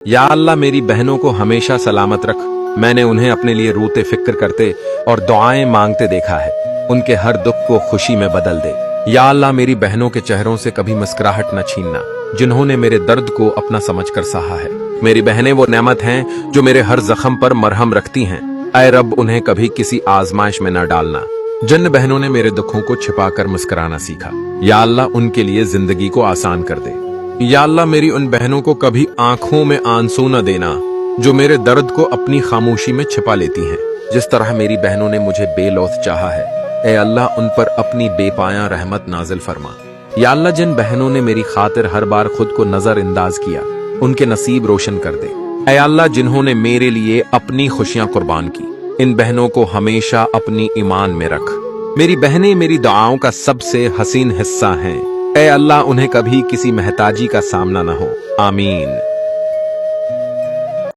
یا اللہ میری بہنوں کو ہمیشہ سلامت رکھ، میں نے انہیں اپنے لیے روتے فکر کرتے اور دعائیں مانگتے دیکھا ہے، ان کے ہر دکھ کو خوشی میں بدل دے۔ یا اللہ میری بہنوں کے چہروں سے کبھی مسکراہٹ نہ چھیننا، جنہوں نے میرے درد کو اپنا سمجھ کر سہا ہے۔ میری بہنیں وہ نعمت ہیں جو میرے ہر زخم پر مرہم رکھتی ہیں، اے رب انہیں کبھی کسی آزمائش میں نہ ڈالنا۔ جن بہنوں نے میرے دکھوں کو چھپا کر مسکرانا سیکھا، یا اللہ ان کے لیے زندگی کو آسان کر دے۔ یا اللہ میری ان بہنوں کو کبھی آنکھوں میں آنسو نہ دینا جو میرے درد کو اپنی خاموشی میں چھپا لیتی ہیں۔ جس طرح میری بہنوں نے مجھے بے لوث چاہا ہے، اے اللہ ان پر اپنی بے پایاں رحمت نازل فرما۔ یا اللہ جن بہنوں نے میری خاطر ہر بار خود کو نظر انداز کیا، ان کے نصیب روشن کر دے۔ اے اللہ جنہوں نے میرے لیے اپنی خوشیاں قربان کی، ان بہنوں کو ہمیشہ اپنی ایمان میں رکھ۔ میری بہنیں میری دعاؤں کا سب سے حسین حصہ ہیں، اے اللہ انہیں کبھی کسی محتاجی کا سامنا نہ ہو، آمین۔